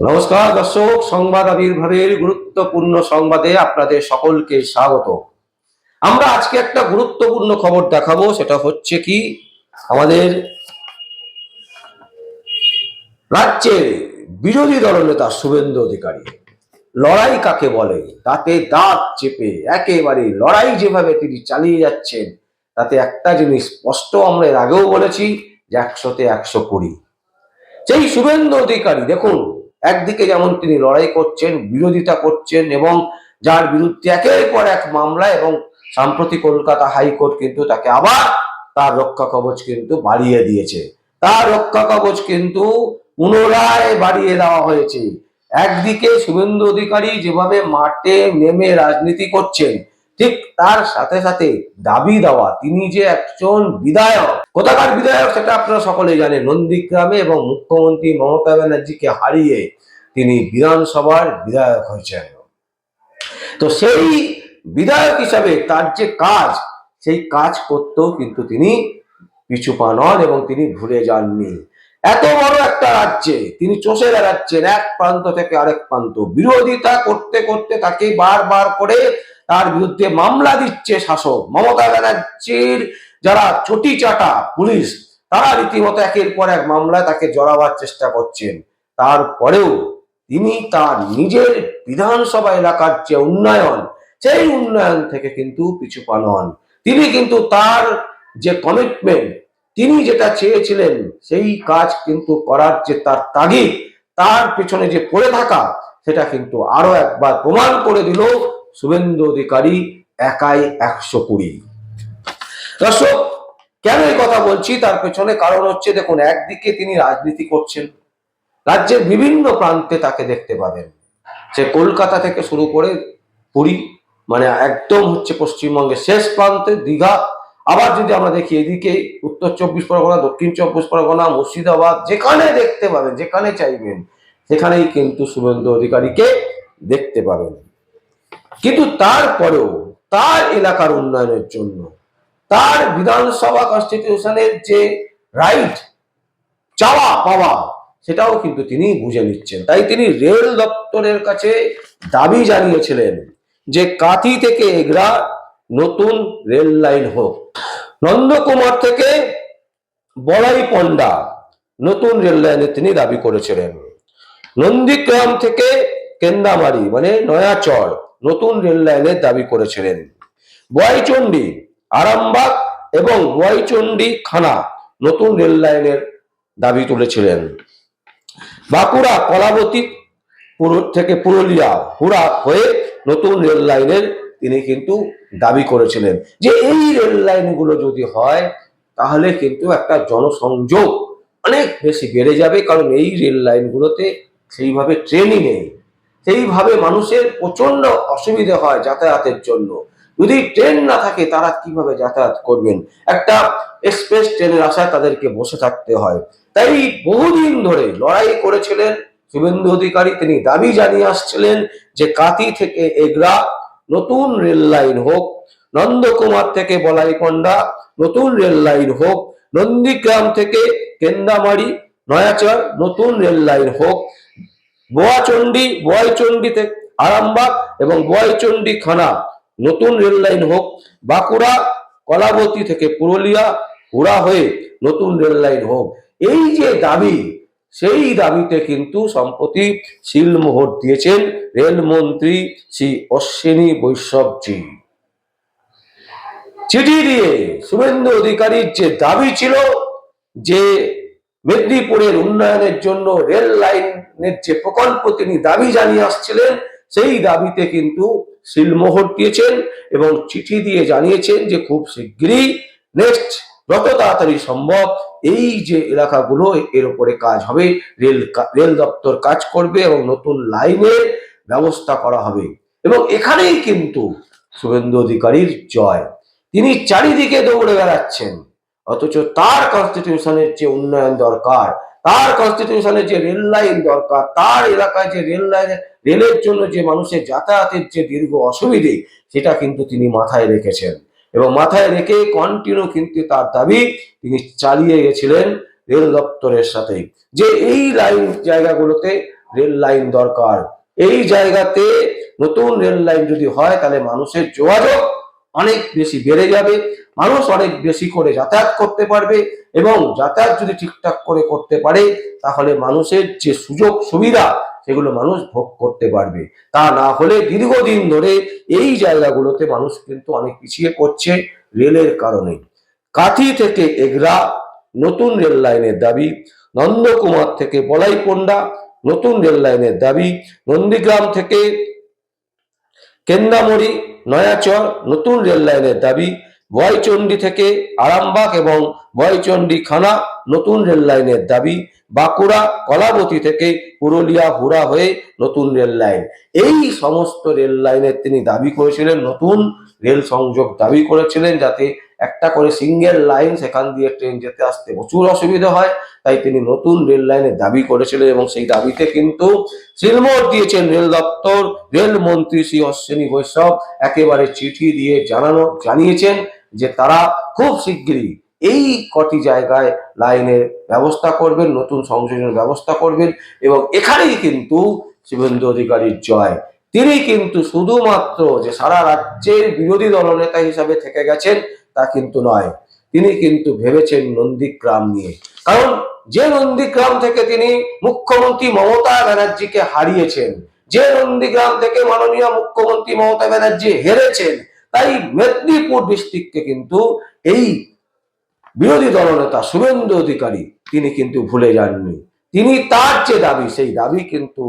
নমস্কার দর্শক, সংবাদ আবির্ভাবের গুরুত্বপূর্ণ সংবাদে আপনাদের সকলকে স্বাগত। আমরা আজকে একটা গুরুত্বপূর্ণ খবর দেখাবো। সেটা হচ্ছে কি, আমাদের রাজ্যের বিরোধী দলনেতা শুভেন্দু অধিকারী লড়াই কাকে বলে তাতে দাঁত চেপে একেবারে লড়াই যেভাবে তিনি চালিয়ে যাচ্ছেন, তাতে একটা জিনিস স্পষ্ট, আমরা এর আগেও বলেছি যে 100-তে 120। সেই শুভেন্দু অধিকারী দেখুন, একদিকে যেমন তিনি লড়াই করছেন, বিরোধিতা করছেন, এবং যার বিরুদ্ধে একের পর এক মামলা, এবং সম্প্রতি কলকাতা হাইকোর্ট কিন্তু তাকে আবার তার রক্ষা কবচ কিন্তু বাড়িয়ে দিয়েছে। তার রক্ষা কবচ কিন্তু পুনরায় বাড়িয়ে দেওয়া হয়েছে। একদিকে শুভেন্দু অধিকারী যেভাবে মাঠে নেমে রাজনীতি করছেন, ঠিক তার সাথে সাথে দাবি দেওয়া তিনি যে একজন বিধায়ক। কোথাকার বিধায়ক সেটা আপনারা সকলেই জানেন, নন্দীগ্রামে, এবং মুখ্যমন্ত্রী মমতা ব্যানার্জিকে হারিয়ে তিনি বিধানসভার বিধায়ক হয়েছেন। তো সেই বিধায়ক হিসাবে তার যে কাজ, সেই কাজ করতেও কিন্তু তিনি পিছু পা নন এবং তিনি ভুলে যাননি। এত বড় একটা রাজ্যে তিনি চষে বেড়াচ্ছেন এক প্রান্ত থেকে আরেক প্রান্ত, বিরোধিতা করতে করতে তাকে বারবার করে তার বিরুদ্ধে মামলা দিচ্ছে শাসক। মমতা ব্যানার্জির যারা চটি চাটা পুলিশ, তারা রীতিমতো একের পর এক মামলায় তাকে জড়াবার চেষ্টা করছেন। তারপরেও তিনি তার নিজের বিধানসভা এলাকার যে উন্নয়ন, সেই উন্নয়ন থেকে কিন্তু পিছু পা নন। তিনি কিন্তু তার যে কমিটমেন্ট, তিনি যেটা চেয়েছিলেন সেই কাজ কিন্তু করার যে তার তাগিদ, তার পেছনে যে পড়ে থাকা, সেটা কিন্তু আরো একবার প্রমাণ করে দিল শুভেন্দু অধিকারী একাই 120। দর্শক, কেন এই কথা বলছি, তার পেছনে কারণ হচ্ছে, দেখুন, একদিকে তিনি রাজনীতি করছেন, রাজ্যের বিভিন্ন প্রান্তে তাকে দেখতে পাবেন। সে কলকাতা থেকে শুরু করে পুরী, মানে একদম হচ্ছে পশ্চিমবঙ্গের শেষ প্রান্তে দীঘা। আবার যদি আমরা দেখি এদিকে উত্তর 24 পরগনা, দক্ষিণ 24 পরগনা, মুর্শিদাবাদ, যেখানে দেখতে পাবেন, যেখানে চাইবেন সেখানেই কিন্তু শুভেন্দু অধিকারীকে দেখতে পাবেন। কিন্তু তারপরেও তার এলাকার উন্নয়নের জন্য, তার বিধানসভা কনস্টিটিউশনের যে রাইট, চাওয়া পাওয়া, সেটাও কিন্তু তিনি বুঝে নিচ্ছেন। তাই তিনি রেল দপ্তরের কাছে দাবি জানিয়েছিলেন যে কাঁথি থেকে এগরা নতুন রেল লাইন হোক, নন্দকুমার থেকে বলাইপন্ডা নতুন রেল লাইনের তিনি দাবি করেছিলেন, নন্দীগ্রাম থেকে কেন্দামারি মানে নয়াচর নতুন রেল লাইনের দাবি করেছিলেন, বোয়াইচন্ডী আরামবাগ এবং বোয়াইচন্ডী খানা নতুন রেল লাইনের দাবি তুলেছিলেন, বাঁকুড়া কলাবতী থেকে পুরুলিয়া হুড়া হয়ে নতুন রেল লাইনের তিনি কিন্তু দাবি করেছিলেন যে এই রেল লাইনগুলো যদি হয়, তাহলে কিন্তু একটা জনসংযোগ অনেক বেশি বেড়ে যাবে। কারণ এই রেল লাইনগুলোতে সেইভাবে ট্রেনই নেই, সেইভাবে মানুষের প্রচন্ড অসুবিধা হয় যাতায়াতের জন্য। যদি ট্রেন না থাকে, তারা কিভাবে যাতায়াত করবেন? একটা এক্সপ্রেস ট্রেনের আশায় তাদেরকে বসে থাকতে হয়। তাই বহুদিন ধরে লড়াই করেছিলেন শুভেন্দু অধিকারী। তিনি দাবি জানিয়ে আসছিলেন যে কাঁথি থেকে এগরা নতুন রেল লাইন হোক, নন্দকুমার থেকে বলাইপন্ডা নতুন রেল লাইন হোক, নন্দীগ্রাম থেকে কেন্দামারি নয়াচর নতুন রেল লাইন হোক, বোয়াইচন্ডী থেকে আরামবাগ এবং বোয়াইচন্ডী খানা নতুন রেল লাইন হোক, বাঁকুড়া কলাবতী থেকে পুরুলিয়া হুড়া হয়ে নতুন রেল লাইন হোক। এই যে দাবি, সেই দাবিতে কিন্তু সম্প্রতি সিলমোহর দিয়েছেন রেলমন্ত্রী শ্রী অশ্বিনী বৈষ্ণবজি। চিঠি দিয়ে শুভেন্দু অধিকারীর যে দাবি ছিল যে মেদিনীপুরের উন্নয়নের জন্য রেল লাইনের যে প্রকল্প তিনি দাবি জানিয়ে আসছিলেন, সেই দাবিতে কিন্তু সিলমোহর দিয়েছেন এবং চিঠি দিয়ে জানিয়েছেন যে খুব শীঘ্রই, নেক্সট যত তাড়াতাড়ি সম্ভব, এই যে এলাকাগুলো, এর উপরে কাজ হবে, রেল দপ্তর কাজ করবে এবং নতুন লাইনের ব্যবস্থা করা হবে। এবং এখানেই কিন্তু শুভেন্দু অধিকারীর জয়। তিনি চারিদিকে দৌড়ে বেড়াচ্ছেন, অথচ তার কনস্টিটিউশনের যে উন্নয়ন দরকার, তার কনস্টিটিউশনের যে রেল লাইন দরকার, তার এলাকায় যে রেলের জন্য যে মানুষের যাতায়াতের যে দীর্ঘ অসুবিধে, সেটা কিন্তু তিনি মাথায় রেখেছেন। এবং মাথায় রেখে কন্টিনিউ কিন্তু তার দাবি তিনি চালিয়ে গেছিলেন রেল দপ্তরের সাথে, যে এই লাইন জায়গাগুলোতে রেল লাইন দরকার। এই জায়গাতে নতুন রেল লাইন যদি হয় তাহলে মানুষের যোগাযোগ অনেক বেশি বেড়ে যাবে, মানুষ অনেক বেশি করে যাতায়াত করতে পারবে, এবং যাতায়াত যদি ঠিকঠাক করে করতে পারে তাহলে মানুষের যে সুযোগ সুবিধা সেগুলো মানুষ ভোগ করতে পারবে। তা না হলে দীর্ঘদিন ধরে এই জায়গাগুলোতে মানুষ কিন্তু অনেক পিছিয়ে পড়ছে রেলের কারণে। কাঁথি থেকে এগরা নতুন রেল লাইনের দাবি, নন্দকুমার থেকে বলাইপন্ডা নতুন রেল লাইনের দাবি, নন্দীগ্রাম থেকে কেন্দামড়ি নয়াচর নতুন রেল লাইনের দাবি, বয়চন্ডী থেকে আরামবাগ এবং বয়চন্ডী খানা নতুন রেল লাইনের দাবি, বাঁকুড়া কলাবতী থেকে পুরুলিয়া হুড়া হয়ে নতুন রেল লাইন। এই সমস্ত রেল লাইনের তিনি দাবি করেছিলেন, নতুন রেল সংযোগ দাবি করেছিলেন, যাতে একটা করে সিঙ্গেল লাইন সেখান দিয়ে ট্রেন যেতে আসতে প্রচুর অসুবিধা হয়, তাই তিনি নতুন রেল লাইনের দাবি করেছিলেন। এবং সেই দাবিতে কিন্তু সিলমোহর দিয়েছেন রেল দপ্তর, রেল মন্ত্রী শ্রী অশ্বিনী বৈষ্ণব একেবারে চিঠি দিয়ে জানিয়েছেন যে তারা খুব শিগগিরই এই কটি জায়গায় লাইনের ব্যবস্থা করবেন, নতুন সংযোজনের ব্যবস্থা করবেন। এবং এখানেই কিন্তু শুভেন্দু অধিকারীর জয়। তিনি কিন্তু শুধুমাত্র যে সারা রাজ্যের বিরোধী দলনেতা হিসাবে থেকে গেছেন তা কিন্তু নয়, তিনি কিন্তু ভেবেছেন নন্দীগ্রাম নিয়ে। কারণ যে নন্দীগ্রাম থেকে তিনি মুখ্যমন্ত্রী মমতা ব্যানার্জিকে হারিয়েছেন, যে নন্দীগ্রাম থেকে মাননীয় মুখ্যমন্ত্রী মমতা ব্যানার্জি হেরেছেন, তাই মেদিনীপুর ডিস্ট্রিক্টকে কিন্তু এই বিরোধী দলনেতা শুভেন্দু অধিকারী তিনি কিন্তু ভুলে যাননি। তিনি তার যে দাবি সেই দাবি কিন্তু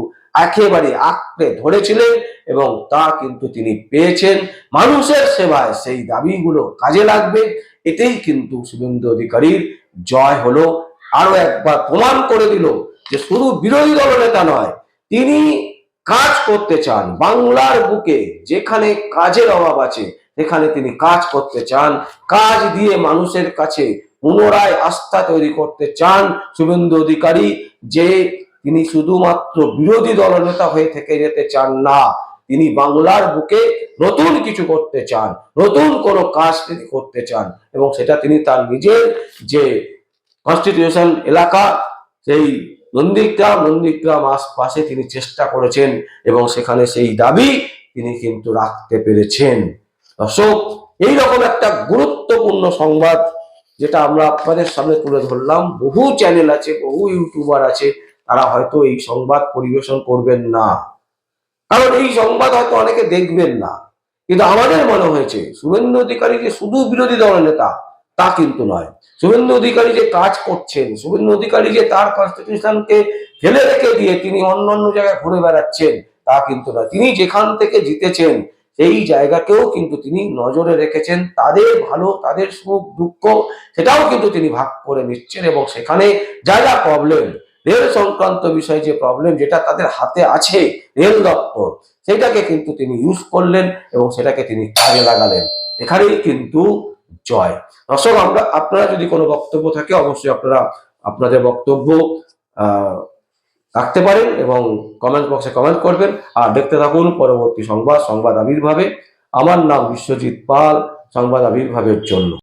একেবারে আঁকড়ে ধরেছিলেন এবং তা কিন্তু তিনি পেয়েছেন। মানুষের সেবায় সেই দাবিগুলো কাজে লাগবে, এটাই কিন্তু শুভেন্দু অধিকারীর জয় হলো। আরো একবার প্রমাণ করে দিল যে শুধু বিরোধী দলনেতা নয়, তিনি কাজ করতে চান। বাংলার বুকে যেখানে কাজের অভাব আছে সেখানে তিনি কাজ করতে চান, কাজ দিয়ে মানুষের কাছে পুনরায় আস্থা তৈরি করতে চান শুভেন্দু অধিকারী, যে তিনি শুধুমাত্র বিরোধী দলনেতা হয়ে থেকে যেতে চান না, তিনি বাংলার বুকে নতুন কিছু করতে চান, নতুন কোনো কাজ তিনি করতে চান। এবং সেটা তিনি তার নিজের যে কনস্টিটিউশন এলাকা সেই নন্দীগ্রাম আশপাশে তিনি চেষ্টা করেছেন এবং সেখানে সেই দাবি তিনি কিন্তু রাখতে পেরেছেন। দর্শক, এইরকম একটা গুরুত্বপূর্ণ সংবাদ যেটা আমরা আপনাদের সামনে তুলে ধরলাম, বহু চ্যানেল আছে, বহু ইউটিউবার আছে, তারা হয়তো এই সংবাদ পরিবেশন করবেন না, কারণ এই সংবাদ হয়তো অনেকে দেখবেন না। কিন্তু আমাদের মনে হয়েছে শুভেন্দু অধিকারী যে শুধু বিরোধী দলের নেতা তা কিন্তু নয়, শুভেন্দু অধিকারী যে কাজ করছেন, শুভেন্দু অধিকারী যে তার কনস্টিটিউশনকে ফেলে রেখে দিয়ে তিনি অন্য অন্য জায়গায় ঘুরে বেড়াচ্ছেন তা কিন্তু নয়। তিনি যেখান থেকে জিতেছেন সেই জায়গাকেও কিন্তু তিনি নজরে রেখেছেন, তাদের ভালো, তাদের সুখ দুঃখ সেটাও কিন্তু তিনি ভাগ করে নিচ্ছেন। এবং সেখানে যা যা প্রবলেম, রেল সংক্রান্ত বিষয় যে প্রবলেম যেটা তাদের হাতে আছে রেল দপ্তর, সেটাকে কিন্তু তিনি ইউজ করলেন এবং সেটাকে তিনি কাজে লাগালেন। এখানেই কিন্তু জয়। দর্শক, আপনারা যদি কোনো বক্তব্য থাকে অবশ্যই আপনারা আপনাদের বক্তব্য রাখতে পারেন এবং কমেন্ট বক্সে কমেন্ট করবেন। আর দেখতে থাকুন পরবর্তী সংবাদ আবির্ভাবে। আমার নাম বিশ্বজিৎ পাল, সংবাদ আবির্ভাবের জন্য।